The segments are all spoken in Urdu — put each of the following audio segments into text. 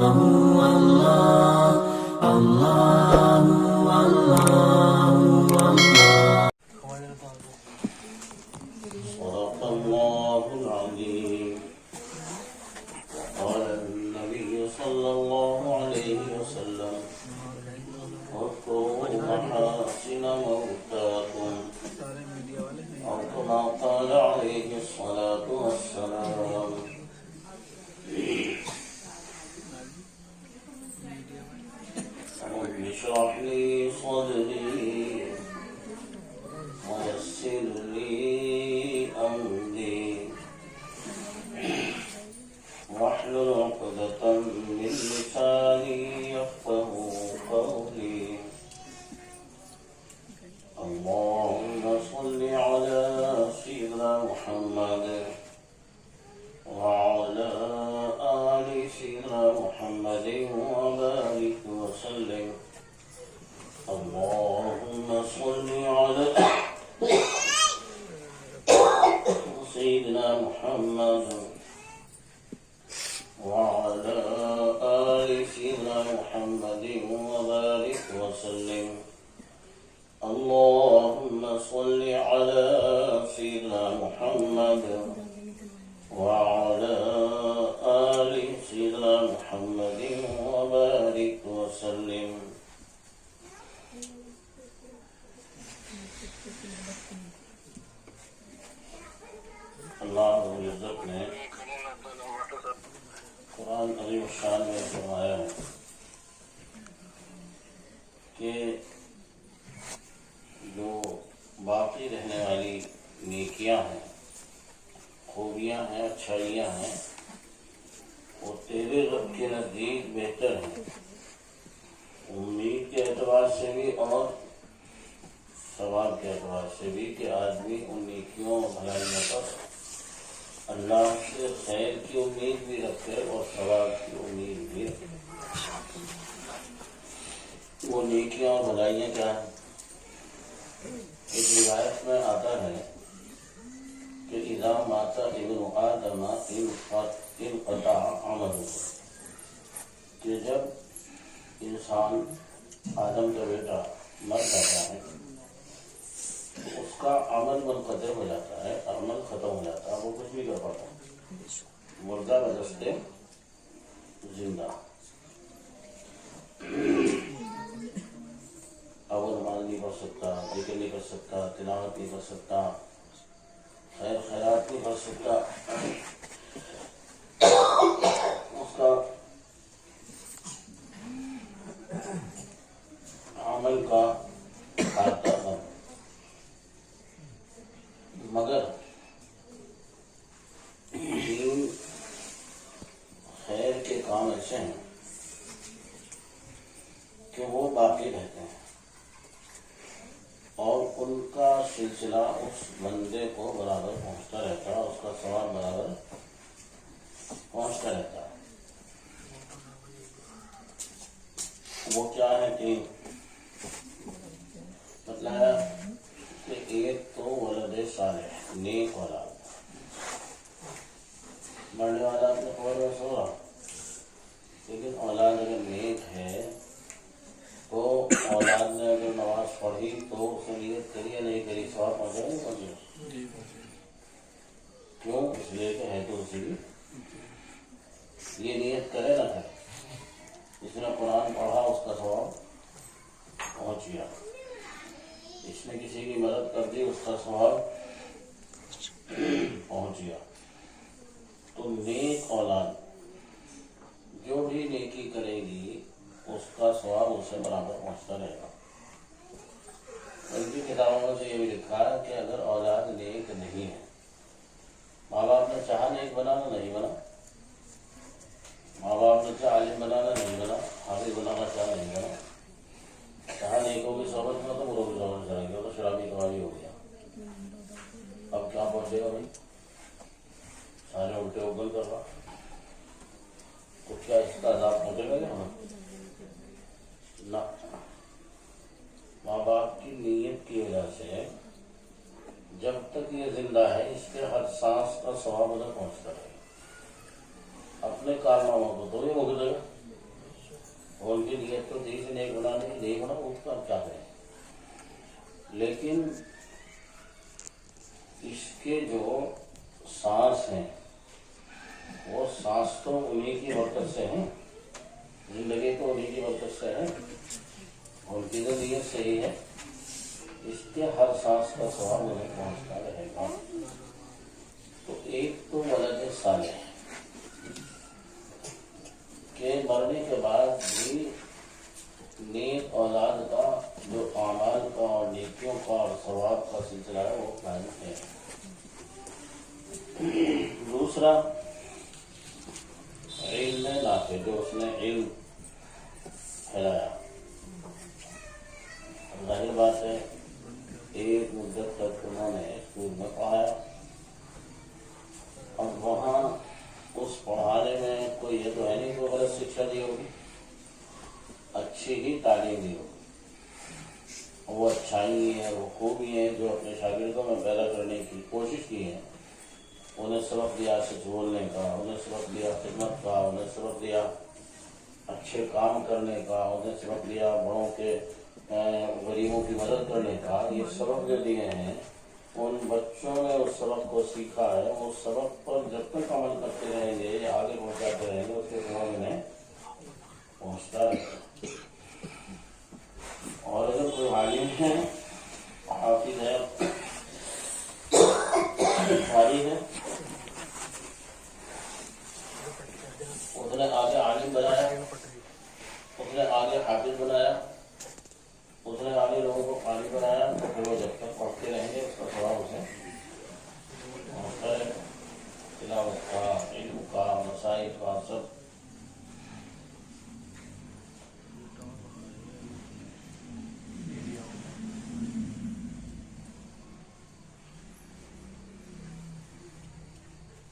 صدق الله العظيم. قال النبي صلى الله عليه وسلم: اذكروا محاسن موتاكم، أو كما قال عليه الصلاة والسلام. رب اشرح لي صدري ويسر لي أمري واحلل عقدة من لساني يفقهوا قولي. اللهم صل على سيدنا محمد وعلى آل سيدنا محمد وبارك وسلم. اللهم صل على سيدنا محمد وعلى آل سيدنا محمد وبارك وسلم. اللهم صل على سيدنا محمد وعلى آل سيدنا محمد وبارك وسلم. اللہ رب العزت نے قرآن عظیم الشان میں فرمایا ہے کہ جو باقی رہنے والی نیکیاں ہیں، خوبیاں ہیں، اچھائیاں ہیں، وہ تیرے رب کے نزدیک بہتر ہیں، امید کے اعتبار سے بھی اور ثواب کے اعتبار سے بھی، کہ آدمی ان نیکیوں اور بھلائیوں پر اللہ سے خیر کی امید بھی رکھے اور ثواب کی امید بھی رکھے۔ وہ نیکیاں اور بھلائیاں کیا ہیں؟ ایک روایت میں آتا ہے کہ اذا مات ابن آدم انقطع عملہ، کہ جب انسان آدم کا بیٹا مر جاتا ہے تو اس کا عمل منقطع ہو جاتا ہے، عمل ختم ہو جاتا ہے، وہ کچھ نہیں کر پاتا، مردہ بدستے زندہ۔ اب نماز نہیں پڑھ سکتا، ذکر نہیں کر سکتا، تلاوت نہیں کر سکتا، خیر خیرات نہیں کر سکتا، اس کا عمل کا کھاتا بند۔ مگر تین خیر کے کام ایسے ہیں کہ وہ باقی رہتے ہیں اور ان کا سلسلہ اس بندے کو برابر پہنچتا رہتا ہے، اس کا ثواب برابر پہنچتا رہتا ہے۔ وہ کیا ہے کہ بتلایا کہ ایک تو ولد صالح، نیک اولاد، مرنے والا اپنے قبر میں سو رہا، لیکن اولاد اگر نیک ہے تو اولاد نے اگر نماز پڑھی تو اس نے نیت کری یا نہیں کری، ثواب پہنچے نہیں پہنچے؟ کیوں؟ اس لیے کہ ہے تو اسی کی، یہ نیت کرے نہ کرے، جس نے قرآن پڑھا اس کا ثواب پہنچ گیا، اس نے کسی کی مدد کر دی اس کا ثواب پہنچ گیا۔ تو نیک اولاد جو بھی نیکی کرے گی اس کا ثواب اس سے برابر پہنچتا رہے گا۔ ان کی کتابوں میں سے یہ بھی لکھا ہے کہ اگر اولاد نیک نہیں ہے، ماں باپ نے چاہا نیک بنانا نہیں بنا، ماں باپ نے چاہا عالم بنانا نہیں بنا، حافظ بنانا چاہا نہیں بنا، چاہا نیکوں کی صحبت میں تو بروں کی صحبت میں چلیں گے، تو شرابی کبابی ہو گیا، اب کیا پہنچے گا بھائی؟ سارے الٹے اگل کر رہا، تو کیا اس کا عذاب پہنچے گا یا نہ؟ ماں باپ کی نیت کی وجہ سے جب تک یہ زندہ ہے اس کے ہر سانس کا ثواب ادھر پہنچتا رہے، اپنے کارناموں کو تو یہ بھگتے گا، ان کی نیت تو تھی کہ نیک بنانے کی، نہیں بنا اس کا کیا کریں. لیکن اس کے جو سانس ہیں وہ سانس تو انہی کی برکت سے ہیں، زندگی تو انہی کی برکت سے ہے. ان کی تو نیت صحیح ہے، اس کے ہر سانس کا ثواب انہیں پہنچتا رہے گا. تو ایک تو ولد صالح کہ مرنے کے بعد بھی نیک اولاد کا جو اعمال کا اور نیکیوں کا اور ثواب کا سلسلہ ہے وہ قائم ہے. دوسرا علم نافع، جو اس نے علم پھیلایا. ظاہر بات ہے ایک مدت تک انہوں نے اسکول میں پڑھایا، اب وہاں اس پڑھانے میں کوئی یہ تو ہے نہیں کہ غلط شکشا دی ہوگی، اچھی ہی تعلیم دی ہوگی. وہ اچھائی ہیں، وہ خوبی ہیں جو اپنے شاگردوں میں پیدا کرنے کی کوشش کی ہے. انہیں سبق دیا سچ بولنے کا، انہیں سبق دیا خدمت کا، انہیں سبق دیا اچھے کام کرنے کا، انہیں سبق دیا بڑوں کے غریبوں کی مدد کرنے کا. یہ سبق جو دیے ہیں ان بچوں نے اس سبق کو سیکھا ہے. اس سبق پر جب تک عمل کرتے رہیں گے یا آگے پہنچاتے رہیں گے اس کے سبق انہیں پہنچتا رہے گا. اور اگر کوئی عالم ہے، حافظ ہے، قاری ہے، اس نے آگے عالم بنایا، اس نے آگے حافظ بنایا، اس نے آگے لوگوں کو قاری بنایا، تو پھر وہ جب تک پڑھتے رہیں گے اس کا ثواب اسے پہنچتا رہے گا. تلاوت کا، علم کا، مسائل کا سب.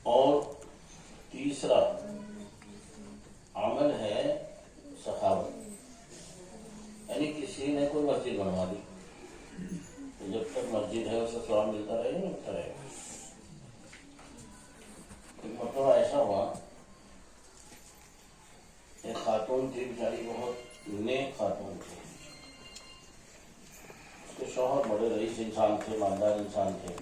اور تیسرا عمل ہے سخاوت، یعنی کسی نے کوئی مسجد بنوا دی تو جب تک مسجد ہے اسے ثواب ملتا رہے گا، ملتا رہے گا. ایک مرتبہ ایسا ہوا، ایک خاتون تھی بیچاری، بہت نیک خاتون تھی. اس کے شوہر بڑے رئیس انسان تھے، مالدار انسان تھے.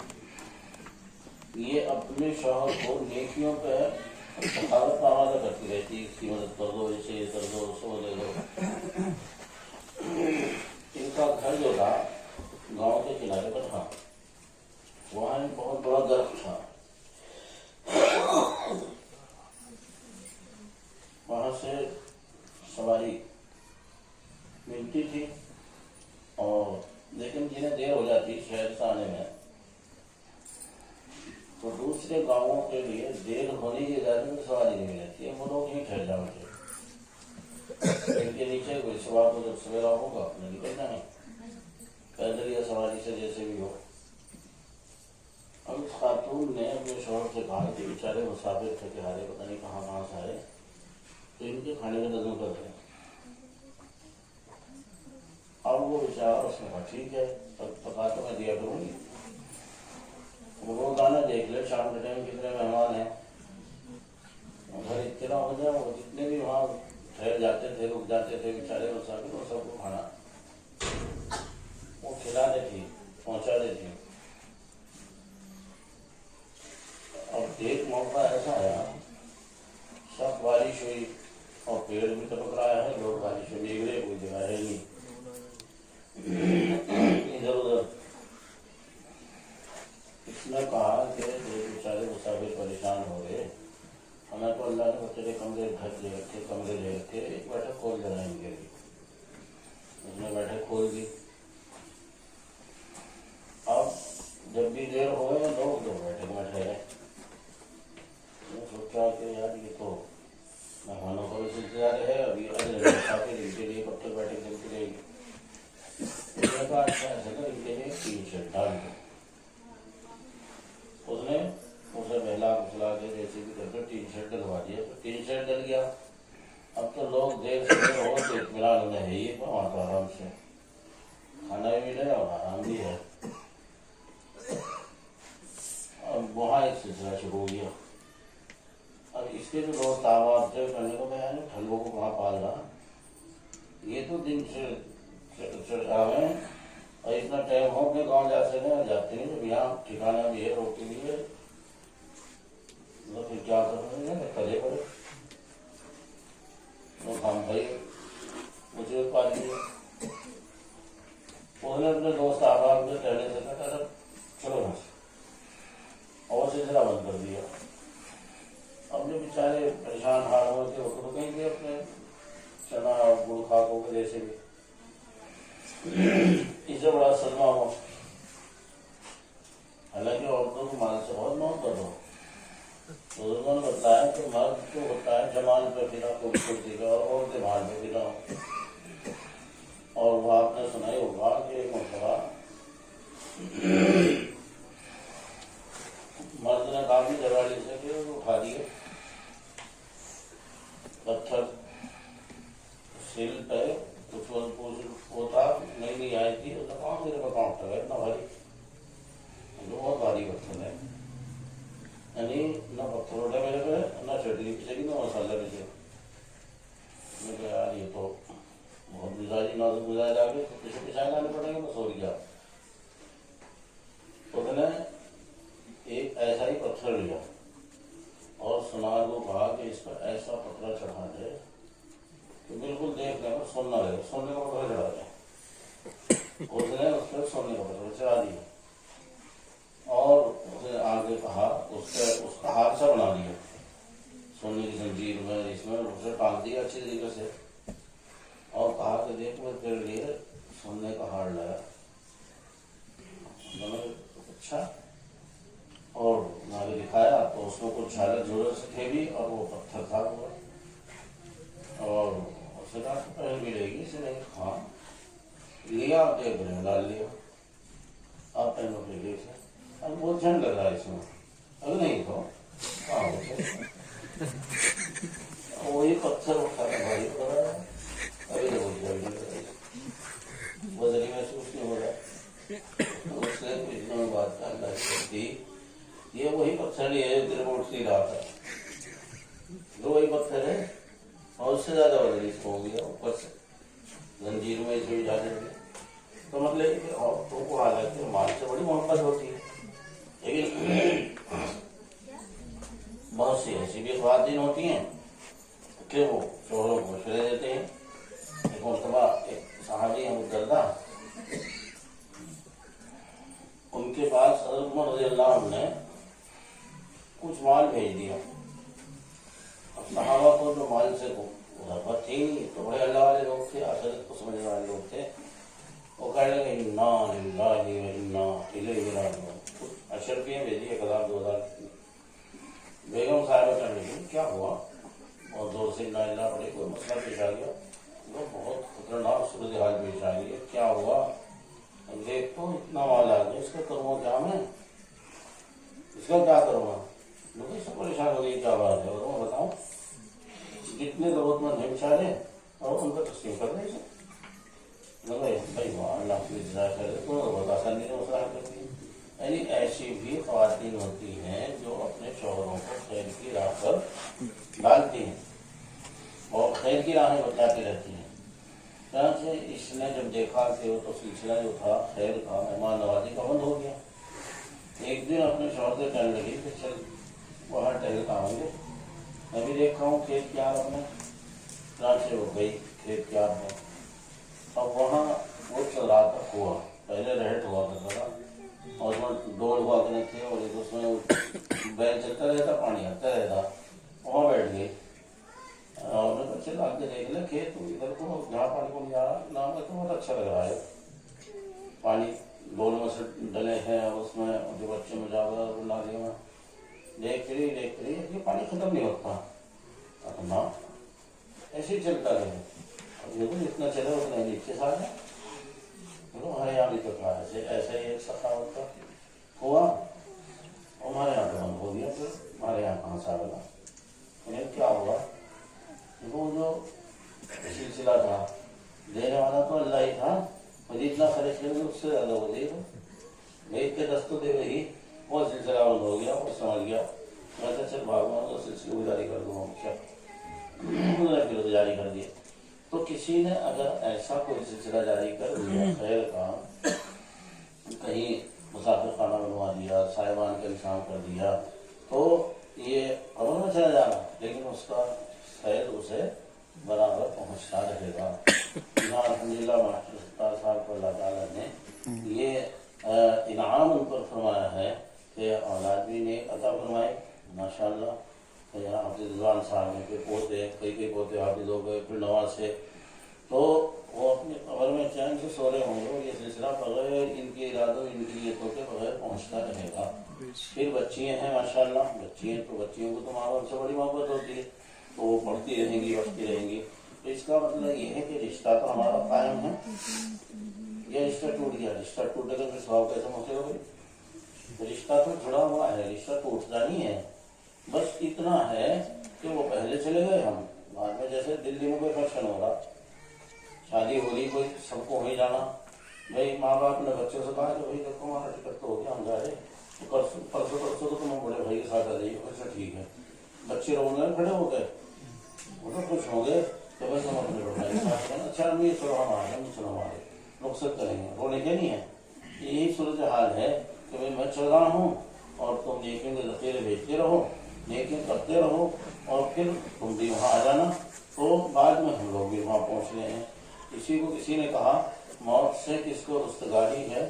یہ اپنے شوہر کو نیکیوں پہ سخاوت کا آوازہ کرتی رہتی، اس کی مدد کر دو، اسے یہ کر دو، اس کو دے دو. ان کا گھر جو تھا گاؤں کے کنارے پر تھا، وہاں ایک بہت بڑا درخت تھا. وہاں سے سواری ملتی تھی، اور لیکن جنہیں دیر ہو جاتی شہر سے آنے میں تو دوسرے گاؤں کے لیے دیر ہونے کی اجازت میں سواری نہیں ملتی ہے. وہ لوگ یہیں ٹھہر جانا چاہیے، پیڑ کے نیچے کوئی صبح کو جب سویرا ہوگا اپنے نکلنا ہے، پیدل یا سواری سے جیسے بھی ہو. اب اس خاتون نے اپنے شوہر سے کہا کہ بیچارے مسافر تھے کہ ہارے پتہ نہیں کہاں کہاں سے آئے، تو ان کے کھانے کا نظم کر دیں. اب وہ بیچارہ اس نے کہا ٹھیک ہے پکا تو میں دیا کروں گی. وہ گانا دیکھ لے شام کے ٹائم کتنے مہمان ہیں، گھر اطلاع ہو جائے، وہ جتنے بھی وہاں ٹھہر جاتے تھے، رک جاتے تھے بیچارے مسافر، وہ سب کو کھانا وہ کھلا دیتی، پہنچا دیتی. اب ایک موقع ایسا آیا، سب بارش ہوئی اور پیڑ بھی ٹپک رہا ہے، لوگ بارش میں بھیگ رہے، کوئی جگہ ہے نہیں ادھر ادھر. اس نے کہا کہ بیچارے مسافر پریشان ہو گئے، ہمیں تو اللہ نے بچے کمرے گھر دے رکھے، کمرے دے رکھے، ایک بیٹھک کھول دینا ان کے لیے. اس نے بیٹھک کھول دی. اب جب بھی دیر ہوئے لوگ دو بیٹھک میں ٹھہرے. میں سوچا کہ یار یہ تو مہمانوں کا بھی سلسلہ ہے، ابھی مسافر ان کے لیے کب تک بیٹھک چلتی رہے گی. اچھا ایسا کر ان کے لیے ٹین شیڈ ڈال دو. اس نے اسے بہلا پھسلا کے جیسے بھی کر کے ٹین شیڈ ڈلوا دیا. ٹین شیڈ ڈل گیا. اب تو لوگ دیر سے ہو تو اطمینان انہیں ہے ہی، وہاں تو آرام سے کھانا بھی ملے اور آرام بھی ہے. اب وہاں ایک سلسلہ شروع ہو گیا. اب اس کے جو لوگ تعوات کرنے کو بیان ہے، ٹھلووں کو کہاں پال رہا، یہ تو دن سے ہمیں اور اتنا ٹائم ہو کہ گاؤں جا سکیں جاتے ہیں، جب یہاں ٹھکانا بھی ہے روٹی بھی ہے تو پھر کیا کریں گے، کرے پڑے تو ہم بھائی مجھے پا لیے انہوں نے اپنے دوست آباد میں ٹہلنے سے کہا تھا چلو نا، اور سلسلہ بند کر دیا۔ اپنے بیچارے پریشان حال ہوئے تھے، وہ تو رکیں گے اپنے چنا اور گڑ کھاکوں کے جیسے بھی، اس سے بڑا صدمہ ہوا۔ حالانکہ عورتوں کو مال سے بہت محبت ہو، بزرگوں نے بتایا کہ مرد تو ہوتا ہے جمال پہ پھرا خوبصورتی کا، اور عورتیں مال پہ پھرا ہو۔ اور وہ آپ نے سنا ہی ہوگا کہ ایک مرتبہ مرد نے کافی جگاڑی سے کہ اٹھا دیے پتھر سل پہ، کچھ وہ تھا نئی نہیں آئی تھی، اس نے کہا میرے پہ کہاں اٹھا گیا اتنا بھاری، بہت بھاری پتھر ہے، یعنی نہ پتھر اٹھا میرے پہ، نہ چٹنی پچے گی نہ مسالہ پچے۔ میں کہا یار یہ تو بہت مزاجی نازک مزاج آ گئے، پیچھے پچھائے لانے پڑیں گے، میں سو گیا۔ اس نے ایک ایسا ہی پتھر لیا اور سنار کو کہا کہ اس پر ایسا پتھر چڑھا دے کہ بالکل دیکھنے پر سننا رہے، سونے کا پتھر چڑھا دے۔ اس نے اس پر سونے کا پتھر چڑھا دیا اور اس نے آگے کہا اس کا حادثہ بنا دیا، سونے کی زنجیر میں اس میں اسے ٹانگ دیا اچھی طریقے سے، اور کہا کہ دیکھ میں تیرے لیے سونے کا ہار لایا۔ اچھا، اور آگے دکھایا تو اس میں کچھ جھالک زور سے تھے بھی، اور وہ پتھر تھا وہ، اور اس نے کہا پہن بھی لے گی اسے، نہیں ہاں لیا، ایک گھر میں ڈال لیا، آپ پہنو پھر گئے تھے، اب بہت جھنڈ لگ رہا ہے اس میں، اب نہیں تو کہاں ہوتے وہی پتھر اٹھانا بھاری پڑ رہا ہے، ابھی تو وزنی محسوس نہیں ہو رہا۔ اس نے کچھ دنوں بات کا اللہ کرتی، یہ وہی پتھر ہی ہے تیرے کو اٹھ نہیں رہا تھا، جو وہی پتھر ہے اور اس سے زیادہ وزنی اس کو ہو گیا، اوپر سے زنجیر میں اس میں جا دیں گے۔ تو مطلب کہ عورتوں کو حالانکہ مال سے بڑی محبت ہوتی ہے، لیکن بہت سی ایسی بھی خواتین ہوتی ہیں کہ وہ شوہروں کو مشورے دیتے ہیں۔ ایک مرتبہ ایک صحابی ابو الدرداء، ان کے پاس حضرت عمر رضی اللہ عنہ نے کچھ مال بھیج دیا۔ اب صحابہ کو جو مال سے محبت تھی تو بڑے اللہ والے لوگ تھے، آخرت کو سمجھنے والے لوگ تھے، وہ کہنے لگے انا للہ و انا الیہ راجعون، اشرفیاں بھیجی 1000 2000 کی۔ بیگم صاحبہ کہنے لگی کیا ہوا، اور زور سے انا للہ پڑے، کوئی مسئلہ پیش آ گیا، وہ بہت خطرناک صورتحال پیش آ گئی ہے، کیا ہوا، دیکھ تو اتنا مال آ گیا، اس کا کروں کیا میں، اس کا کیا کروں گا، لوگ اس سے پریشان ہونے کی کیا بات ہے، اور میں بتاؤں جتنے ضرورت مند ہیں بیچارے اور ان کو تسلیم کر دیں اسے، اللہ کی جزائے خیر ہے، تو بہت آسانی سے مسئلہ حل کرتی ہے۔ یعنی ایسی بھی خواتین ہوتی ہیں جو اپنے شوہروں کو خیر کی راہ پر ڈالتی ہیں اور خیر کی راہیں بتاتی رہتی ہیں۔ چنانچہ اس نے جب دیکھا کہ وہ تو سلسلہ جو تھا خیر کا، مہمان نوازی کا بند ہو گیا، ایک دن اپنے شوہر سے کہنے لگی کہ چل وہاں ٹہل کر آؤں گے، میں بھی دیکھا ہوں کھیت کیار اپنے۔ چنانچہ وہ گئی کھیت کیار میں، اب وہاں وہ چل رہا تھا کنواں، پہلے رہٹ ہوا کرتا تھا اور اس میں ڈول ہوا کرتے تھے، اور ایک اس میں بیل چلتا رہتا، پانی آتا رہتا، وہاں بیٹھ گئی اور میں نے چل آگے دیکھ لے کھیت ادھر کو جہاں پانی کو نہیں آ رہا، نام میں تو بہت اچھا لگ رہا ہے، پانی ڈول میں سے ڈلے ہیں اور اس میں جو بچے مجاور نالیوں میں دیکھ رہی یہ پانی ختم نہیں ہوتا، نہ ایسے ہی چلتا رہے، اب یہ جتنا چلے اتنا نیچے سے آ جائے، ہمارے یہاں بھی تو تھا ایسے ہی ایک سخاوت کا ہوا، ہمارے یہاں تو بند ہو گیا، پھر ہمارے یہاں کہاں سے آگا، انہیں کیا ہوا، وہ جو سلسلہ تھا دینے والا تو اللہ ہی تھا، اور جتنا خرچ کریں گے اس سے زیادہ ہو جائے گا، بھیج کے دستوں دے رہی وہ سلسلہ بند ہو گیا، وہ سمجھ گیا، میں تو چل بھاگوں گا تو سلسلے گزاری کر دوں گا، کیا انہوں نے پھر گزاری کر دیا۔ تو کسی نے اگر ایسا کوئی سلسلہ جاری کر دیا خیر کا، کہیں مسافر خانہ بنوا دیا، صاحبان کا انتظام کر دیا، تو یہ قبر میں چلا جانا، لیکن اس کا خیر اسے برابر پہنچتا رہے گا۔ یہاں الحمدللہ ماسٹر ستار صاحب کو اللہ تعالیٰ نے یہ انعام ان پر فرمایا ہے کہ اولاد بھی نیک عطا فرمائے ماشاءاللہ۔ یہاں حافظ رضوان صاحب نے کوئی پوتے، کئی پوتے حافظ ہو گئے، پھر نواز سے، تو وہ اپنی قبر میں چین سے سو رہے ہوں گے، اور یہ سلسلہ بغیر ان کے ارادوں، ان کی نیتوں کے بغیر پہنچتا رہے گا۔ پھر بچیاں ہیں ماشاءاللہ، بچیاں تو بچیوں کو تو ماں باپ سے بڑی محبت ہوتی ہے، تو وہ پڑھتی رہیں گی، بڑھتی رہیں گی، تو اس کا مطلب یہ ہے کہ رشتہ تو ہمارا قائم ہے۔ یہ رشتہ ٹوٹ گیا، رشتہ ٹوٹے گا پھر ثواب کیسے پہنچے گا بھائی؟ رشتہ تو جڑا ہوا ہے، رشتہ ٹوٹتا نہیں ہے، بس اتنا ہے کہ وہ پہلے چلے گئے، ہم بعد میں، جیسے دلی میں کوئی فنکشن ہوگا، شادی ہو رہی، کوئی سب کو ہو ہی جانا، بھائی ماں باپ نے بچوں سے کہا کہ بھائی دیکھو ہمارا ٹکٹ تو ہو گیا، ہم جا رہے، پرسوں تو تم بڑے بھائی کے ساتھ آ جائیے، ایسا ٹھیک ہے، بچے رونے کھڑے ہو گئے، وہ تو خوش ہو گئے کہ بھائی ہم اپنے بڑے کے ساتھ ہیں، اچھا نہیں چلو ہم آ رہے ہیں، چلو ہمارے رخصت کریں گے، رونے کے نہیں ہے۔ یہی صورتحال ہے کہ بھائی میں چل رہا ہوں اور تم نیکیوں کے ذخیرے بھیجتے رہو، نیکیاں کرتے رہو، اور پھر تم بھی وہاں آ جانا، تو بعد میں ہم لوگ بھی وہاں پہنچ رہے ہیں۔ کسی کو کسی نے کہا موت سے کس کو رستگاری ہے،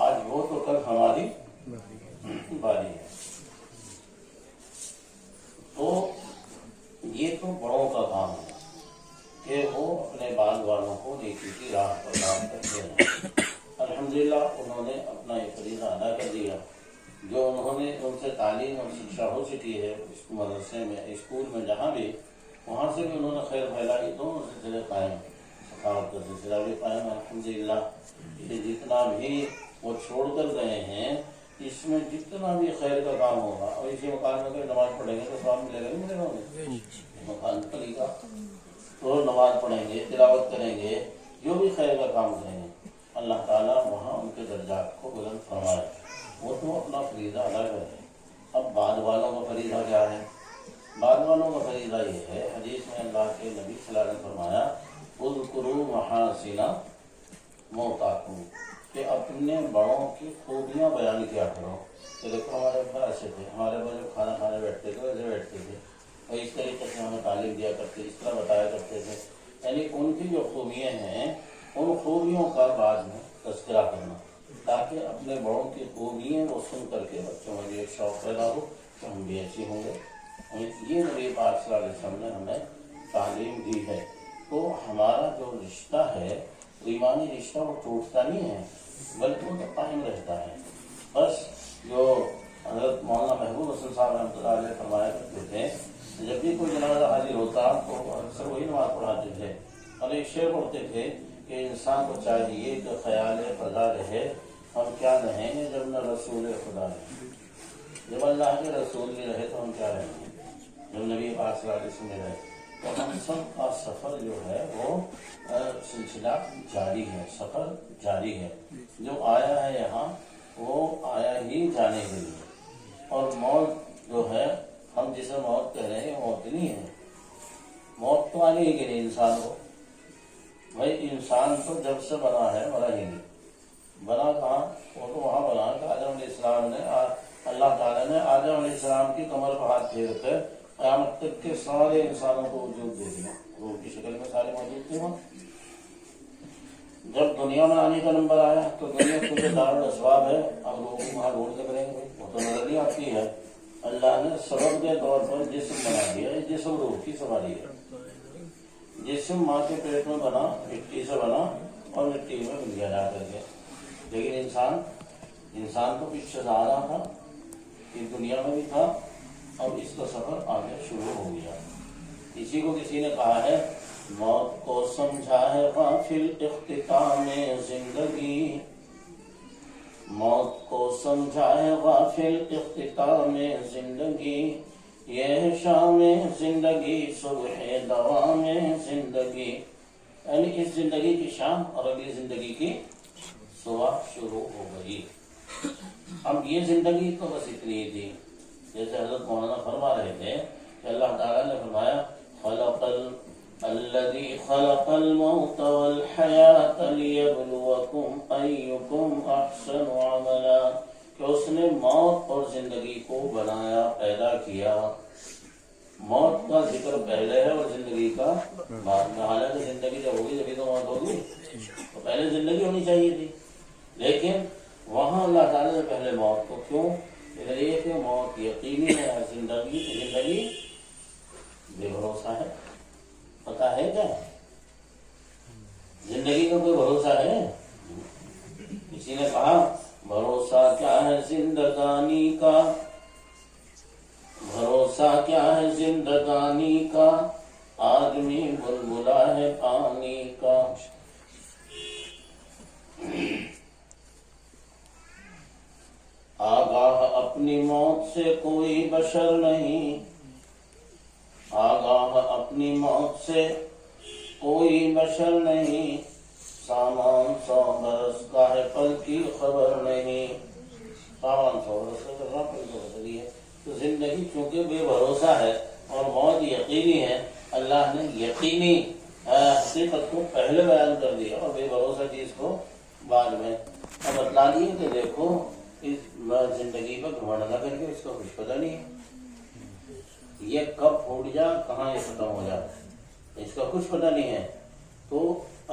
آج وہ تو کل ہماری باری ہے۔ تو یہ تو بڑوں کا کام ہے کہ وہ اپنے بال والوں کو نیکی کی راہ پر کام کرتے ہیں۔ الحمدللہ انہوں نے اپنا یہ فریضہ ادا کر دیا، جو انہوں نے ان سے تعلیم اور شکشا ہو چکی ہے اس مدرسے میں، اسکول میں، جہاں بھی، وہاں سے بھی انہوں نے خیر پھیلائی، دونوں سلسلے قائم، سخاوت کا سلسلہ بھی قائم ہے الحمدللہ۔ یہ جتنا بھی وہ چھوڑ کر گئے ہیں، اس میں جتنا بھی خیر کا کام ہوگا، اور اسی مکان میں کوئی نماز پڑھیں گے تو ثواب ملے گا، نہیں ملے گا؟ مکان پلی کا تو نماز پڑھیں گے، تلاوت کریں گے، جو بھی خیر کا کام کریں گے، اللہ تعالیٰ وہاں ان کے درجات کو بلند فرمائے، وہ تو اپنا فریضہ ادا کرے۔ اب بعد والوں کا فریضہ کیا ہے؟ بعد والوں کا فریضہ یہ ہے، حدیث میں اللہ کے نبی صلی اللہ علیہ وسلم فرمایا اذکروا محاسن موتاکم، کہ اپنے بڑوں کی خوبیاں بیان کیا کرو، کہ دیکھو ہمارے ابا ایسے تھے، ہمارے ابا جب کھانا کھانے بیٹھتے تھے ویسے بیٹھتے تھے، اور اس طریقے سے ہمیں تعلیم دیا کرتے، اس طرح بتایا کرتے تھے، یعنی ان کی جو خوبیاں ہیں ان خوبیوں کا بعد میں تذکرہ کرنا، تاکہ اپنے بڑوں کی خوبیاں وہ سن کر کے بچوں میں بھی ایک شوق پیدا ہو کہ ہم بھی ایسے ہوں گے۔ یہ نبی پاک صلی اللہ علیہ وسلم نے ہمیں تعلیم دی ہے۔ تو ہمارا جو رشتہ ہے، ایمانی رشتہ، وہ ٹوٹتا نہیں ہے بلکہ وہ تو قائم رہتا ہے۔ بس جو حضرت مولانا محبوب حسن صاحب رحمۃ اللہ علیہ فرمایا کرتے تھے، جب بھی کوئی جنازہ حاضر ہوتا تو اکثر وہی نماز پڑھاتے تھے، اور ایک شعر پڑھتے تھے کہ انسان کو چاہیے کہ خیال خدا رہے، ہم کیا رہیں گے جب نہ رسول خدا رہے، جب اللہ کے رسول نہیں رہے تو ہم کیا رہیں گے، جب نبی پاک صلی اللہ علیہ وسلم رہے۔ تو ہم سب کا سفر جو ہے وہ سلسلہ جاری ہے، سفر جاری ہے، جو آیا ہے یہاں وہ آیا ہی جانے کے لیے، اور موت جو ہے، ہم جسے موت کہہ رہے ہیں، موت نہیں ہے، موت تو آنے ہی کے لیے انسان کو، بھائی انسان تو جب سے بنا ہے مرا ہی نہیں، بنا کہاں؟ وہ تو وہاں بنا کہ آدم علیہ السلام نے، اللہ تعالیٰ نے آدم علیہ السلام کی کمر پر ہاتھ پھیر کر قیامت تک کے سارے انسانوں کو وجود دے دیا، روح کی شکل میں سارے موجود تھے وہاں۔ جب دنیا میں آنے کا نمبر آیا تو دنیا کیونکہ دارالاسباب ہے، اب لوگوں کو وہاں ڈھونڈ کے کریں گے، وہ تو نظر نہیں آتی ہے، اللہ نے سبب کے طور پر جسم بنا دیا، جسم روح کی سواری ہے، جسم ماں کے پیٹ میں بنا، مٹی سے بنا، اور مٹی میں مل گیا جا کر کے، لیکن انسان تو پیچھے سے آ رہا تھا، اس دنیا میں بھی تھا، اب اس کا سفر آگے شروع ہو گیا۔ اسی کو کسی نے کہا ہے موت کو سمجھا ہے غافل اختتام زندگی، موت کو سمجھا ہے غافل اختتام زندگی، یہ شام زندگی صبح دوام زندگی، یعنی اس زندگی کی شام اور اگلی زندگی کی صبح شروع ہو گئی۔ اب یہ زندگی تو بس اتنی ہی تھی، جیسے حضرت مولانا فرما رہے تھے کہ اللہ تعالیٰ نے فرمایا خلق الذي خلق الموت والحياة ليبلوكم أيكم أحسن عملا، کہ اس نے موت اور زندگی کو بنایا، پیدا کیا۔ موت کا ذکر پہلے ہے اور زندگی کا بعد میں، حالانکہ زندگی جب ہوگی جبھی تو موت ہوگی، تو پہلے زندگی ہونی چاہیے تھی، لیکن وہاں اللہ تعالیٰ نے پہلے موت کو کیوں؟ اس لیے کہ موت یقینی ہے، زندگی بے بھروسہ ہے۔ پتا ہے کیا زندگی کا کوئی بھروسہ ہے؟ کسی نے کہا بھروسہ کیا ہے زندگانی کا، بھروسہ کیا ہے زندگانی کا، آدمی بلبلا ہے پانی کا۔ آگاہ اپنی موت سے کوئی بشر نہیں، آگاہ اپنی موت سے کوئی بشر نہیں، سامان 100 برس کا ہے پل کی خبر نہیں، سامان 100 برس کا کرنا پل کی خبر ہے۔ تو زندگی چونکہ بے بھروسہ ہے اور موت یقینی ہے، اللہ نے یقینی حقیقت کو پہلے بیان کر دیا اور بے بھروسہ چیز کو بعد میں بتلا دیے کہ دیکھو اس زندگی پر گھمنڈ نہ کر کے، اس کو کچھ پتہ نہیں ہے یہ کب پھوٹ جا، کہاں یہ ختم ہو جا، اس کا کچھ پتہ نہیں ہے۔ تو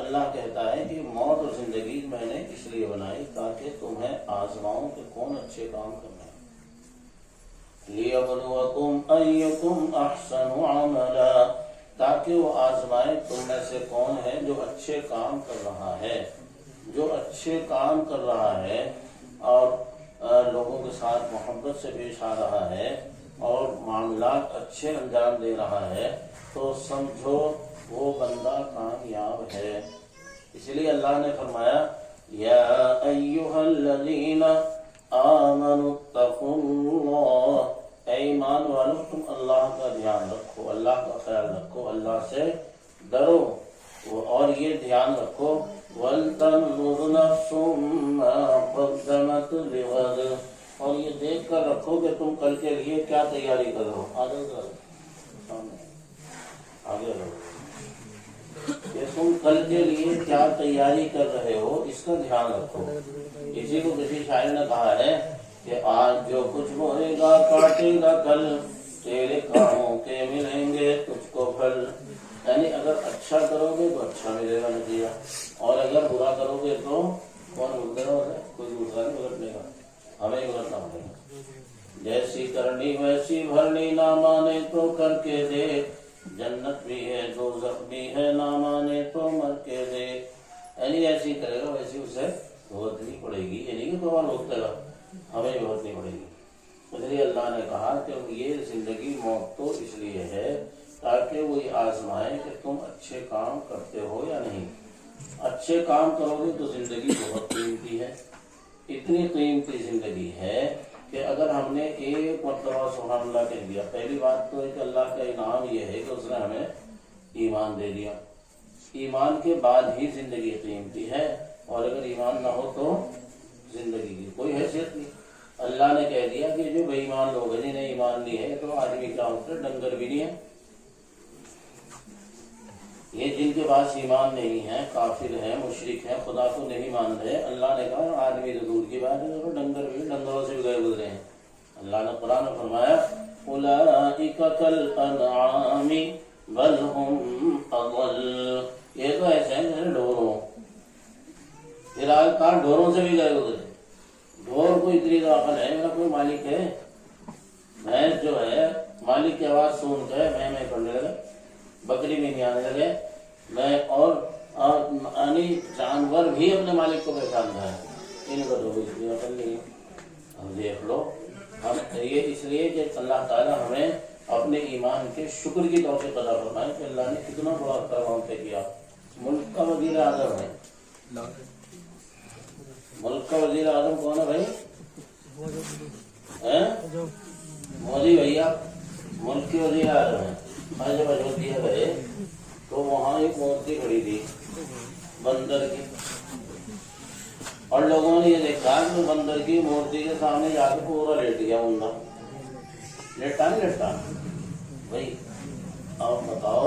اللہ کہتا ہے کہ موت اور زندگی میں نے اس لیے بنائی تاکہ تمہیں آزماؤں کہ کون اچھے کام کرنا ہے، لِيَبْلُوَكُمْ أَيُّكُمْ أَحْسَنُ عَمَلًا، تاکہ وہ آزمائے تم میں سے کون ہے جو اچھے کام کر رہا ہے، جو اچھے کام کر رہا ہے اور لوگوں کے ساتھ محبت سے پیش آ رہا ہے اور معاملات اچھے انجام دے رہا ہے، تو سمجھو وہ بندہ کامیاب ہے۔ اس لیے اللہ نے فرمایا یا ایھا الذین آمنوا اتقوا اللہ، اے ایمان والو تم اللہ کا دھیان رکھو، اللہ کا خیال رکھو، اللہ سے ڈرو، اور یہ دھیان رکھو وَلْتَنظُرْ نَفْسٌ مَّا قَدَّمَتْ لِغَدٍ، اور یہ دیکھ کر رکھو کہ تم کل کے لیے کیا تیاری کر رہے ہو۔ آگے کہ تم کل کے لیے کیا تیاری کر رہے ہو، اس کا دھیان رکھو۔ اسی کو کسی شاعر نے کہا ہے کہ آج جو کچھ بوئے گا کاٹے گا کل، تیرے کاموں کے ملیں گے تجھ کو پھل، یعنی اگر اچھا کرو گے تو اچھا ملے گا نتیجہ، اور اگر برا کرو گے تو کون بھگتے گا؟ کوئی دوسرا نہیں بھگتنے گا، ہمیں ہی بھگتنا پڑے گا۔ جیسی کرنی ویسی بھرنی، نہ مانے تو کر کے دیکھ، جنت بھی ہے دوزخ بھی ہے، نہ مانے تو مر کے دیکھ، یعنی ایسی کرے گا ویسی اسے بھگتنی پڑے گی، یعنی کہ تو اور بھگتے گا، ہمیں بھی بھگتنی پڑے گی۔ اس لیے اللہ نے کہا کہ یہ زندگی موت تو اس لیے ہے تاکہ وہ یہ آزمائے کہ تم اچھے کام کرتے ہو یا نہیں۔ اچھے کام کرو گے تو زندگی بہت قیمتی ہے، اتنی قیمتی زندگی ہے کہ اگر ہم نے ایک مرتبہ سبحان اللہ کہہ دیا، پہلی بات تو ہے کہ اللہ کا انعام یہ ہے کہ اس نے ہمیں ایمان دے دیا، ایمان کے بعد ہی زندگی قیمتی ہے، اور اگر ایمان نہ ہو تو زندگی کی کوئی حیثیت نہیں۔ اللہ نے کہہ دیا کہ جو بے ایمان لوگ ہیں جنہیں ایمان نہیں ہے تو آدمی کیا ہوتا ہے، ڈنگر بھی نہیں ہے۔ یہ جن کے پاس ایمان نہیں ہے، کافر ہیں، مشرک ہیں، خدا کو نہیں مان رہے، اللہ نے کہا آدمی تو دور کی بات ہے، ڈنگر بھی، ڈنگروں سے بھی گئے گزرے ہیں۔ اللہ نے قرآن میں فرمایا اولئک کالانعام بل ہم اضل، یہ تو ایسے ہیں جیسے ڈوروں، پھر آج کہا ڈوروں سے بھی گئے گزرے۔ ڈور کو اتنی تو عقل ہے، میرا کوئی مالک ہے، بھینس جو ہے مالک کی آواز سن کے میں کرنے لگے، بکری میں نہیں آنے لگے، میں اور جانور بھی اپنے مالک کو پہچانتا ہے، ان کو تو اتنی عقل نہیں ہے۔ ہم دیکھ لو، ہم یہ اس لیے کہ اللہ تعالیٰ ہمیں اپنے ایمان کے شکر کی توفیق عطا فرمائے کہ اللہ نے کتنا بڑا کرم ہم پہ کیا۔ ملک کا وزیر اعظم ہے، ملک کا وزیر اعظم کون ہے بھائی؟ مودی بھیا ملک کے وزیر اعظم ہیں۔ میں جب اجودھیا گئے تو وہاں ایک مورتی کھڑی تھی بندر کی، اور لوگوں نے یہ دیکھا کہ بندر کی مورتی کے سامنے جا کے پورا لیٹ گیا بندہ، لیٹا نہیں لیٹا بھائی؟ آپ بتاؤ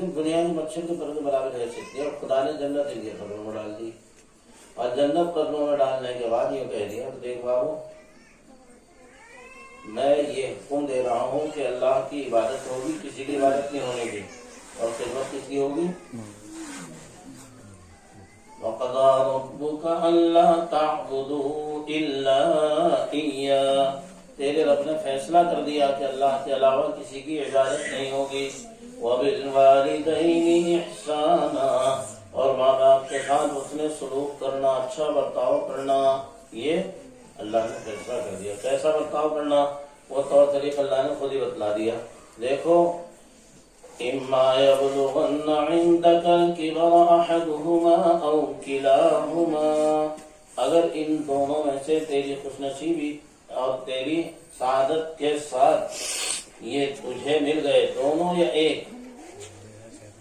صرف دنیا کی مچھر کے پر کے برابر حیثیت تھی، اور خدا نے جنت ان کے قدموں میں ڈال دی، اور جنت قدموں میں ڈالنے کے بعد یہ کہہ دیا کہ دیکھ بابو، میں یہ حکم دے رہا ہوں کہ اللہ کی عبادت ہوگی، کسی کی عبادت نہیں ہونے کی، اور خدمت کس کی ہوگی؟ وَقَضَىٰ رَبُّكَ أَلَّا تَعْبُدُوا إِلَّا إِيَّاهُ، تیرے رب نے فیصلہ کر دیا کہ اللہ کے علاوہ کسی کی عبادت نہیں ہوگی، وَبِالْوَالِدَيْنِ إِحْسَانًا، اور ماں باپ کے ساتھ اس نے سلوک کرنا، اچھا برتاؤ کرنا، یہ اللہ نے فیصلہ کر دیا۔ کیسا برتاؤ کرنا وہ طور طریقہ اللہ نے خود ہی بتلا دیا۔ دیکھو، إِمَّا يَبْلُغَنَّ عِندَكَ الْكِبَرَ أَحَدُهُمَا أَوْ كِلَاهُمَا، اگر ان دونوں میں سے تیری خوش نصیبی اور تیری سعادت کے ساتھ یہ تجھے مل گئے، دونوں یا ایک،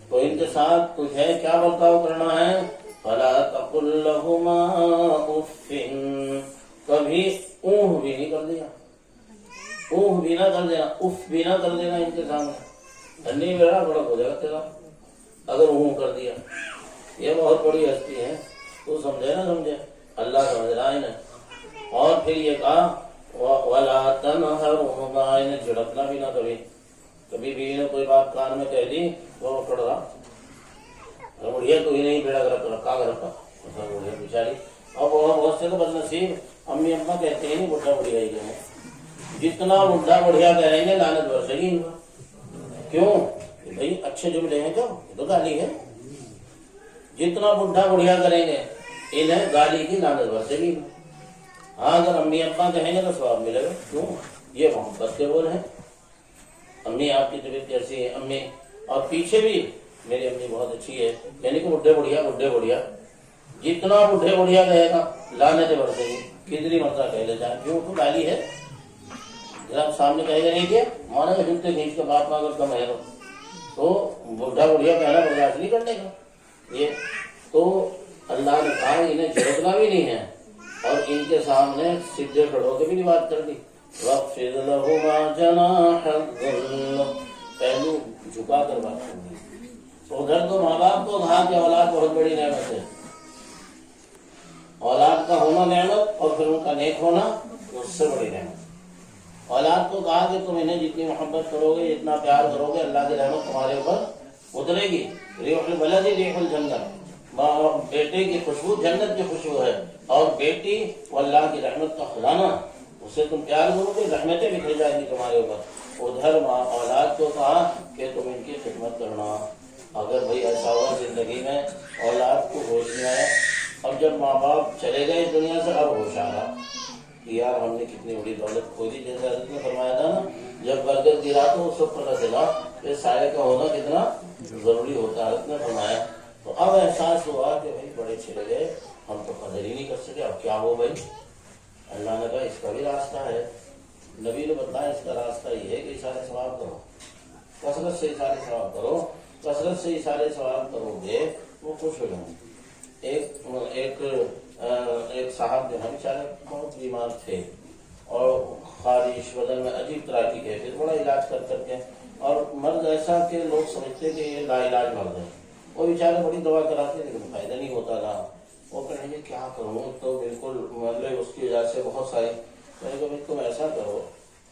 تو ان کے ساتھ تجھے کیا برتاؤ کرنا ہے؟ فَلَا تَقُلْ لَهُمَا أُفٍّ، کبھی اونہ بھی نہیں کر دینا، اونہ بھی نہ کر دینا، اف بھی نہ کر دینا ان کے سامنے، دھنی بیڑا بڑا ہو جائے گا تیرا اگر اونہ کر دیا۔ یہ بہت بڑی ہستی ہے، تو سمجھے نہ سمجھے، اللہ سمجھ رہا ہے نا۔ اور پھر یہ کہا وَلَا تَنْهَرْهُمَا، انہیں جھڑکنا بھی نہ کبھی، کبھی بیوی نے کوئی بات کان میں کہہ دی وہ پڑ رہا بڑھیا تو ہی نہیں بیڑا رکھا بڑھیا بیچاری۔ اور بہت سے تو بد نصیب امی ابا کہتے ہیں بڈھا بڑھیا ہی کہیں، جتنا بڈھا بڑھیا کہیں گے لعنت برسے گی ان کو۔ کیوں؟ کہ بھائی اچھے جملے ہیں کیا؟ یہ تو گالی ہے۔ جتنا بڈھا بڑھیا کریں گے انہیں گالی کی لعنت برسے گی۔ ہاں اگر امی ابا کہیں گے تو ثواب ملے گا۔ کیوں؟ یہ محبت کے بول ہیں۔ امی آپ کی طبیعت کیسی ہے امی؟ اور پیچھے بھی میری امی بہت اچھی ہے، یعنی کہ بڈھے بڑھیا جتنا بڈھے بڑھیا کہے گا لعنتیں برسے گی، کتنی مرتبہ کہہ لے جائیں۔ کیوں؟ تو گالی ہے۔ جب سامنے کہے گا نہیں کہ مانا کہ جوتے کھینچ کے باپ اگر کم ہے تو بڈھا بڑھیا کہنا برداشت نہیں کرنے کا۔ یہ تو اللہ نے کہا انہیں جھڑکنا بھی نہیں ہے، اور ان کے سامنے سیدھے کھڑو کے بھی نہیں بات کر دی۔ وَاخْفِضْ لَهُمَا جَنَاحَ الذُّلِّ، پہلو جھکا کر بات کرنی۔ تو ادھر تو ماں باپ کو کہا کہ اولاد بہت بڑی نعمت ہے، اولاد کا ہونا نعمت، اور پھر ان کا نیک ہونا اس سے بڑی نعمت۔ اولاد کو کہا کہ تم انہیں جتنی محبت کرو گے، جتنا پیار کرو گے، اللہ کی رحمت تمہارے اوپر اترے گی۔ ریح البلد ریح الجنت، بیٹے کی خوشبو جنت کی خوشبو ہے، اور بیٹی وہ اللہ کی رحمت کا خزانہ، اسے تم پیار کرو گے رحمتیں بکھر جائیں گی تمہارے اوپر۔ ادھر اولاد کو کہا کہ تم ان کی خدمت کرنا۔ اگر بھائی ایسا ہوا زندگی میں اولاد کو ہوش نہیں آیا، اب جب ماں باپ چلے گئے دنیا سے اب ہوش آ رہا کہ یار ہم نے کتنی بڑی دولت کھو دی، جیسے حضرت نے فرمایا تھا نا جب برکت گرا تو اس وقت پتہ چلا کہ سائے کا ہونا کتنا ضروری ہوتا ہے، حضرت نے فرمایا۔ تو اب احساس ہوا کہ بھائی بڑے چلے گئے، ہم تو قدر ہی نہیں کر سکے، اب کیا ہو بھائی؟ اللہ نے کہا اس کا بھی راستہ ہے، نبی نے بتایا اس کا راستہ یہ ہے کہ اشارے ثواب کرو، کثرت سے اشارے ثواب کرو، کثرت سے اشارے ثواب کرو گے وہ خوش ہو جائیں گے۔ ایک صاحب جو ہے بیچارے بہت بیمار تھے، اور خارش بدن میں عجیب طرح کی کیفیت، بڑا علاج کر کر کے، اور مرض ایسا کہ لوگ سمجھتے کہ یہ لا علاج مرض ہے۔ وہ بیچارے بڑی دوا کراتے لیکن فائدہ نہیں ہوتا تھا۔ وہ کہیں گے کیا کروں، تو بالکل مطلب اس کی وجہ سے بہت ساری کہیں گے تم ایسا کرو،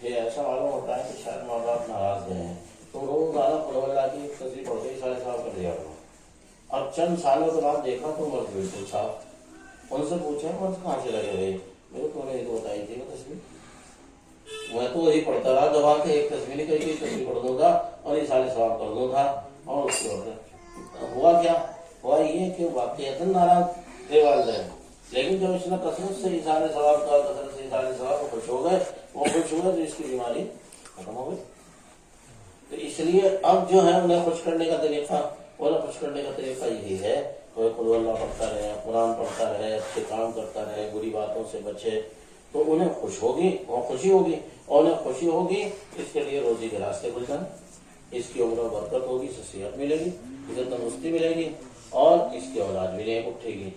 یہ ایسا معلوم ہوتا ہے کہ شاید ماں باپ ناراض گئے ہیں، تم روزانہ قل اللہ کی ایک تصویر پڑھ کے سارے صاحب کر دیا کرو۔ اب چند سالوں کے بعد دیکھا تو مرض بالکل صاحب، ان سے پوچھا مرض کہاں سے لگے ہوئے؟ میرے کو نے تو بتائی تھی وہ تصویر، میں تو وہی پڑھتا رہا دبا کے، ایک تصویر نکل گئی، تصویر پڑھ دوں گا اور یہ سارے ثواب کر دوں گا۔ اور اس کے بعد ہوا کیا؟ ہوا یہ کہ واقعتاً ناراض تھے والدین، لیکن جب اس نے کثرت سے اشارے ثواب کا، کثرت سے اشارے ثواب کو خوش ہو گئے، وہ خوش ہوئے تو اس کی بیماری ختم ہو گئی۔ تو اس لیے اب جو ہے انہیں خوش کرنے کا طریقہ، انہیں خوش کرنے کا طریقہ یہی ہے کہ قل اللہ پڑھتا رہے، قرآن پڑھتا رہے، اچھے کام کرتا رہے، بری باتوں سے بچے، تو انہیں خوش ہوگی، وہ خوشی ہوگی، اور انہیں خوشی ہوگی اس کے لیے روزی کے راستے کھل جائیں، اس کی عمر و برکت ہوگی، اسے صحت ملے گی، اسے تندرستی ملے گی، اور اس کی اولاد بھی نہیں اٹھے گی۔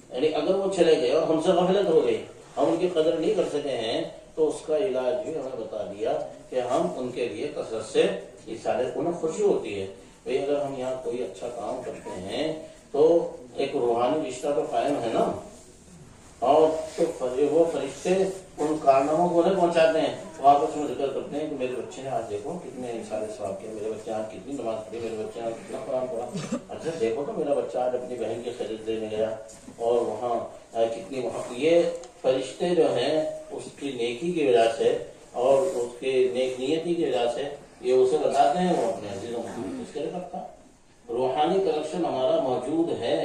یعنی اگر وہ چلے گئے اور ہم سے غفلت ہو گئی، ہم ان کی قدر نہیں کر سکے ہیں، تو اس کا علاج بھی ہمیں بتا دیا کہ ہم ان کے لیے کثرت سے اشارے، انہیں خوشی ہوتی ہے بھئی اگر ہم یہاں کوئی اچھا کام کرتے ہیں تو ایک روحانی رشتہ تو قائم ہے نا، اور تو وہ فرشتے ان کارناموں کو انہیں پہنچاتے ہیں، وہ آپس میں ذکر کرتے ہیں کہ میرے بچے نے آج دیکھو کتنے سارے ثواب کیے، میرے بچے آج کتنی نماز پڑھی، میرے بچے آج کتنا قرآن پڑھا، اچھا دیکھو تو میرا بچہ آج اپنی بہن کی خرید لینے گیا اور وہاں کتنی وہاں یہ فرشتے جو ہیں اس کی نیکی کی وجہ سے اور اس کی نیک نیتی کی وجہ سے یہ اسے بتاتے ہیں، وہ اپنے عزیزوں کو اس کے لیے کرتا ہے۔ روحانی کنیکشن ہمارا موجود ہے،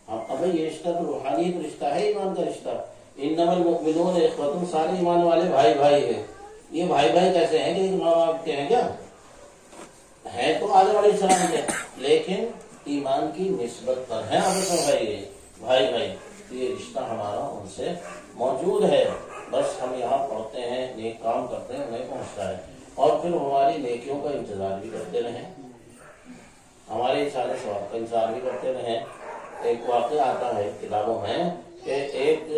اب یہ رشتہ تو روحانی رشتہ ہے، ایمان کا رشتہ۔ انما المؤمنون اخوۃ، سارے ایمان والے بھائی بھائی ہیں۔ یہ بھائی بھائی کیسے ہیں کہ ماں باپ کے ہیں کیا؟ ہے تو آدم علیہ السلام کے، لیکن ایمان کی نسبت پر ہیں آپس میں بھائی بھائی۔ یہ رشتہ ہمارا ان سے موجود ہے، بس ہم یہاں پڑھتے ہیں، نیک کام کرتے ہیں، انہیں پہنچتا ہے، اور پھر ہماری نیکیوں کا انتظار بھی کرتے رہیں، ہمارے سارے ثواب کا انتظار بھی کرتے رہیں۔ ایک واقعہ آتا ہے کتابوں میں کہ ایک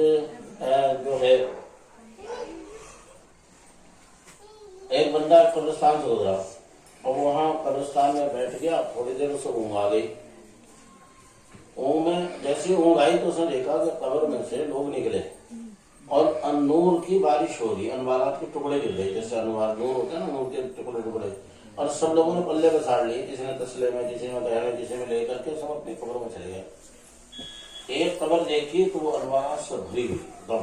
جو ہے ایک بندہ قبرستان سے گزرا اور وہاں قبرستان میں بیٹھ گیا، تھوڑی دیر اسے اونگ آ گئی۔ اونگ میں جیسی اونگ آئی تو اس نے دیکھا کہ قبر میں سے لوگ نکلے اور نور کی بارش ہو رہی، انوارات کے ٹکڑے گر گئے، جیسے انوار نور ہوتے ہیں نا، نور کے ٹکڑے، اور سب لوگوں نے پلے بساڑ لیے، کسی نے تسلے میں، کسی میں گہرے، کسی میں لے کر کے سب اپنی قبروں میں چلے گئے۔ ایک قبر دیکھی تو وہ انوارات سے بھری ہوئی، دم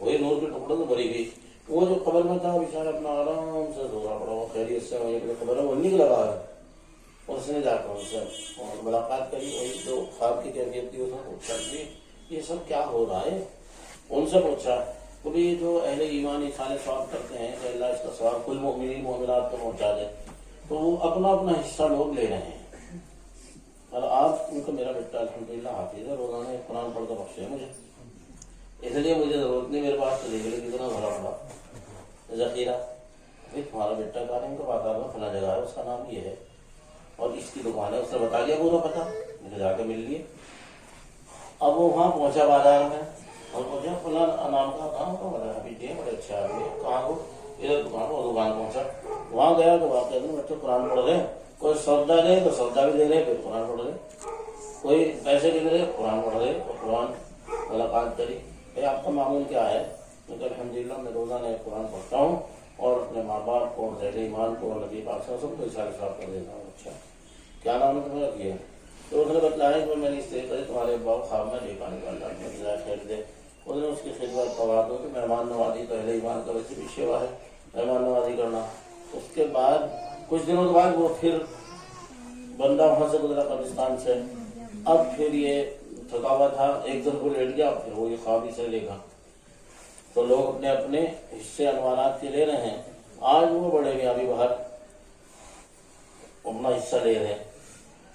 وہی نور کے ٹکڑوں سے بھری ہوئی۔ وہ جو قبر میں تھا بیچارہ اپنا آرام سے سویا پڑا، وہ خیریت سے قبر ہے، وہ نکلا باہر، اس نے جا کر ان سے ملاقات کری، وہی جو خواب کی کیفیت تھی، اس نے پوچھا کہ یہ سب کیا ہو رہا ہے؟ ان سے پوچھا کہ بھی جو اہل ایمان سارے ثواب کرتے ہیں کہ اللہ اس کا ثواب کل مومنین مومنات کو پہنچا دے، تو وہ اپنا اپنا حصہ لوگ لے رہے ہیں، اور آج ان کو میرا بیٹا الحمدللہ حافظ ہے، روزانہ قرآن پڑھ کر بخشے مجھے، اس لیے مجھے ضرورت نہیں، میرے پاس تو دیکھ لے کتنا بھرا پڑا ذخیرہ، تمہارا بیٹا کاریم کا بازار میں فلاں جگہ ہے، اس کا نام یہ ہے اور اس کی دکان ہے، اس نے بتا دیا پورا پتہ، مجھے جا کے مل لیے۔ اب وہ وہاں پہنچا بازار میں اور پوچھا فلاں نام کا کام کا بتا، ابھی جی بڑے اچھا آدمی ہے، کہاں کو؟ ادھر دکان، وہ دکان پہنچا، وہاں گیا تو واقعہ بچے قرآن پڑھ رہے، کوئی سودا دے تو سودا بھی دے رہے، پھر قرآن پڑھ رہے، کوئی پیسے دے رہے، قرآن پڑھ رہے، اور قرآن ملاقات کری، آپ کا معمول کیا ہے؟ میں کہ الحمدللہ میں روزانہ قرآن پڑھتا ہوں اور اپنے ماں باپ کو، اہل ایمان کو، نبی پاک صلی اللہ علیہ وسلم کو اشارے صاف کر دیتا ہوں۔ اچھا کیا نام ہے تمہارا؟ کیا؟ تو اس نے بتلایا کہ میں نے اس طریقے سے تمہارے باپ خواب میں دیکھا نہیں، اللہ نے جزائے خیر دے۔ اس نے اس کی خدمت تواد ہو کہ مہمان نوازی تو اہل ایمان کا ویسے بھی شیوا ہے، مہمان نوازی کرنا۔ اس کے بعد کچھ دنوں کے بعد وہ پھر بندہ وہاں سے گزرا قبرستان سے، اب پھر یہ تھکا ہوا تھا، ایک دن کو لیٹ گیا، پھر وہ یہ خواب ہی سے لے گا، تو لوگ اپنے اپنے حصے انوارات کے لے رہے ہیں۔ آج وہ بڑے گیا ابھی باہر اپنا حصہ لے رہے ہیں،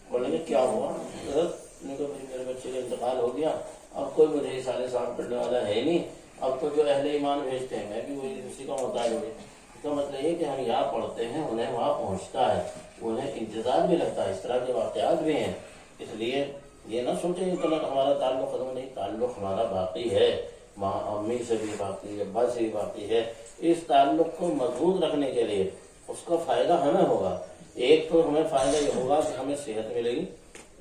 بولیں گے کیا ہوا؟ میرے بچے کا انتقال ہو گیا، اب کوئی مجھے سارے صاحب کرنے والا ہے نہیں، اب تو جو اہل ایمان بھیجتے ہیں میں بھی وہی اسی کا محتاج ہو گیا۔ اس کا مطلب یہ کہ ہم یہاں پڑھتے ہیں، انہیں وہاں پہنچتا ہے، انہیں انتظار بھی لگتا ہے، اس طرح کے واقعات بھی ہیں۔ اس لیے یہ نہ سوچیں کہ ہمارا تعلق ختم نہیں، تعلق ہمارا باقی ہے، ماں امی سے بھی باقی ہے، ابا سے بھی باقی ہے۔ اس تعلق کو مضبوط رکھنے کے لیے اس کا فائدہ ہمیں ہوگا۔ ایک تو ہمیں فائدہ یہ ہوگا کہ ہمیں صحت ملے گی،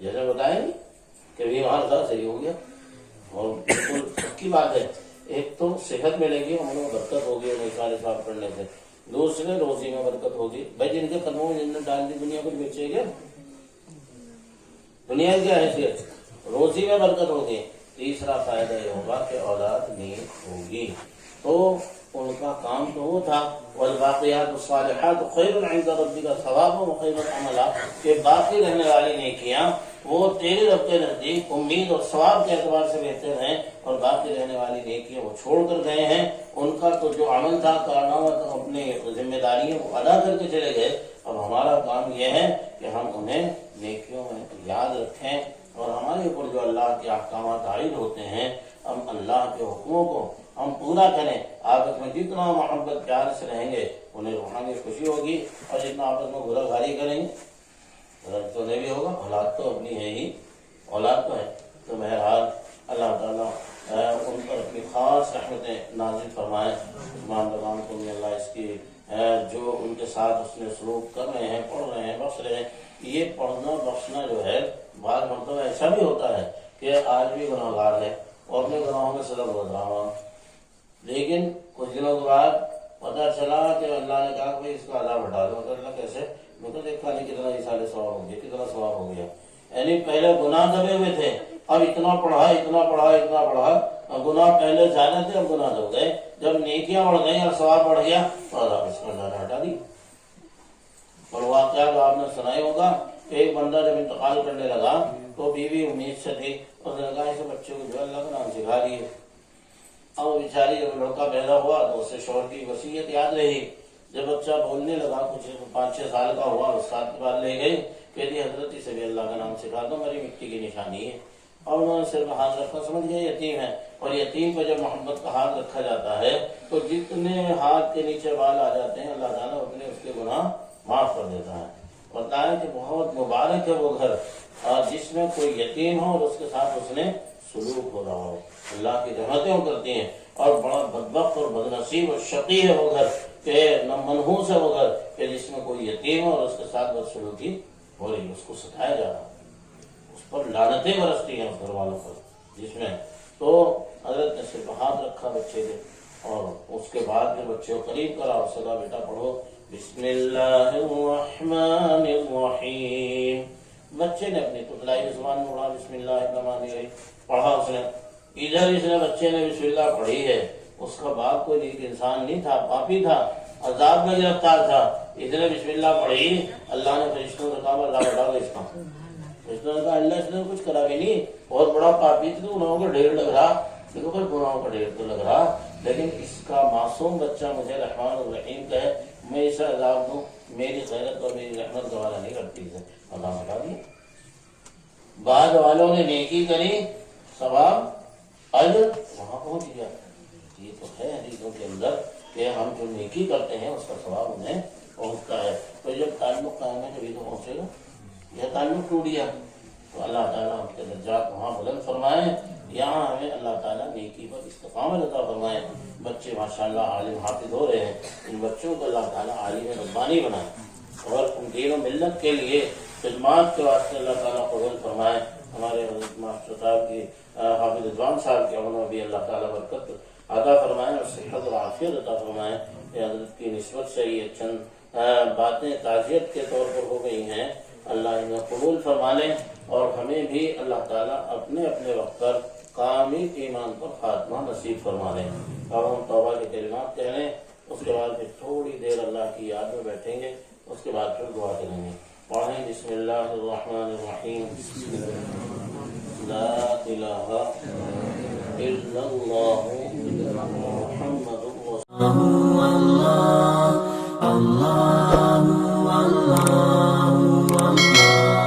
جیسے بتائیں گے کہ بیمار تھا صحیح ہو گیا، اور بالکل پکی بات ہے، ایک تو صحت ملے گی، ہم لوگ برکت ہوگی انہیں سارے صاف کرنے سے، دوسرے روزی میں برکت ہوگی، بھائی جن کے قدموں میں جن نے ڈال دی دنیا کچھ بیچے گا، دنیا کی حیثیت، روزی میں برکت ہوگی۔ تیسرا فائدہ یہ ہوگا کہ اولاد نیک ہوگی، تو ان کا کام تو وہ تھا والباقیات الصالحات خیر عند ربک ثوابا وخیر عملا، کہ باقی رہنے والی نیکیاں وہ تیرے رب کے نزدیک امید اور ثواب کے اعتبار سے بہتر ہیں، اور باقی رہنے والی نیکیاں وہ چھوڑ کر گئے ہیں، ان کا تو جو عمل تھا کارنامہ تھا، اپنی ذمہ داریوں کو ادا کر کے چلے گئے۔ اب ہمارا کام یہ ہے کہ ہم انہیں نیکیوں میں یاد رکھیں، اور ہمارے اوپر جو اللہ کے احکامات عائد ہوتے ہیں، ہم اللہ کے حکموں کو ہم پورا کریں۔ آپس میں جتنا محبت پیار سے رہیں گے انہیں روحانی خوشی ہوگی، اور جتنا آپس میں گناہ گاری کریں گے غلط تو نہیں بھی ہوگا، اولاد تو اپنی ہے ہی، اولاد تو ہے۔ تو بہرحال اللہ تعالیٰ ان پر اپنی خاص رحمتیں نازل فرمائے، تمام کو بھی اللہ اس کی جو ان کے ساتھ اس نے سلوک کر رہے ہیں، پڑھ رہے ہیں، بخش رہے ہیں. یہ پڑھنا بخشنا جو ہے بعض مرتبہ ایسا بھی ہوتا ہے کہ آج بھی گناہ گار ہے اور اپنے گناہوں میں سزا بھگت رہا ہوں، لیکن کچھ دنوں کے بعد پتہ چلا کہ اللہ نے کہا کہ اس کا عذاب ہٹا دو. تو اللہ کیسے؟ میں تو دیکھا نہیں کتنا سال ثواب ہو گیا، کتنا ثواب ہو گیا. یعنی پہلے گناہ دبے ہوئے تھے، اب اتنا پڑھا اتنا پڑھا اتنا پڑھا، گناہ پہلے زیادہ تھے اب گناہ دب گئے. جب نیکیاں بڑھ گئی اور ثواب بڑھ گیا تو عذاب اس کا اللہ نے ہٹا دی. اور واقعہ آپ نے سنا ہی ہوگا کہ ایک بندہ جب انتقال کرنے لگا تو بیوی امید سے تھی، اس نے کہا اسے بچے کو جو اللہ کا نام سکھا دیے. اب وہ بیچاری جب لڑکا پیدا ہوا تو اسے شوہر کی وصیت یاد رہی. جب بچہ بولنے لگا کچھ 5-6 سال کا ہوا، اس ساتھ کے بعد لے گئی، کہتی حضرت اسے بھی اللہ کا نام سکھا دو، میری مٹی کی نشانی ہے. اور انہوں نے صرف ہاتھ رکھا، سمجھ گئے یتیم ہے. اور یتیم پہ جب محبت کا ہاتھ رکھا جاتا ہے تو جتنے ہاتھ کے نیچے بال آ جاتے ہیں اللہ تعالیٰ اتنے اس کے گناہ معاف کر دیتا ہے. بتائیں کہ بہت مبارک ہے وہ گھر جس میں کوئی یتیم ہو اور اس کے ساتھ اس نے سلوک ہو رہا ہو. اللہ کی رحمتیں کرتی ہیں. اور بڑا بدبخت اور بدنصیب اور شقی ہے وہ گھر کہ نہ منحوس ہے وہ گھر کہ جس میں کوئی یتیم ہو اور اس کے ساتھ بدسلوکی ہو رہی ہے، اس کو ستایا جا رہا ہے، اس پر لعنتیں برستی ہیں اس گھر والوں پر. جس میں تو حضرت نے صرف ہاتھ رکھا بچے کے اور اس کے بعد پھر بچے کو قریب کرا اور سدا بیٹا پڑھو بسم اللہ الرحمن الرحیم. بچے نے اپنی تتلائی زبان میں پڑھا بسم اللہ الرحمن الرحیم پڑھا. اس نے ادھر اس نے بچے نے بسم اللہ پڑھی ہے. اس کا باپ کوئی نیک انسان نہیں تھا، پاپی تھا، عذاب میں گرفتار تھا. اس نے بسم اللہ پڑھی، اللہ نے فرشتوں سے کہا اللہ بڑھا گا اس کا. فرشتوں نے کہا اللہ اس نے کچھ کرا بھی نہیں، بہت بڑا پاپی تھا، گناہوں کا ڈھیر لگ رہا. دیکھو پھر گناہوں کا ڈھیر تو لگ رہا، لیکن اس کا معصوم بچہ مجھے رحمان الرحیم کہے، میں اسے عذاب دوں، میری غیرت اور میری رحمت گوارا نہیں کرتی ہے. اللہ بتا دیا. بعد والوں نے نیکی کری، ثواب اجر وہاں پہنچ گیا. یہ تو ہے حدیثوں کے اندر کہ ہم جو نیکی کرتے ہیں اس کا ثواب انہیں پہنچتا ہے. تو جب تعلق قائم ہے جب تو پہنچے گا. یہ تعلق ٹوٹ گیا تو اللہ تعالیٰ ہم کے درجات وہاں بلند فرمائے. یہاں ہمیں اللہ تعالیٰ نیکی پر استقامت عطا فرمائے. بچے ماشاءاللہ عالم حافظ ہو رہے ہیں، ان بچوں کو اللہ تعالیٰ عالم ربانی بنائے اور ان دین و ملت کے لیے خدمات کے واسطے اللہ تعالیٰ قبول فرمائے. ہمارے حضرت ماسٹر صاحب کی حافظ رضوان صاحب کے عمر میں بھی اللہ تعالیٰ برکت عطا فرمائے اور صحت و عافیت عطا فرمائے. حضرت کی نسبت سے یہ چند باتیں تعزیت کے طور پر ہو گئی ہیں، اللہ انہیں قبول فرما لے اور ہمیں بھی اللہ تعالیٰ اپنے اپنے وقت پر کامل ایمان پر خاتمہ نصیب فرما لیں. اب ہم توبہ کے کلمات کہہ لیں، اس کے بعد پھر تھوڑی دیر اللہ کی یاد میں بیٹھیں گے، اس کے بعد پھر دعا کریں گے. پڑھیں بسم اللہ الرحمن الرحیم. لا الہ الا اللہ محمد رسول اللہ.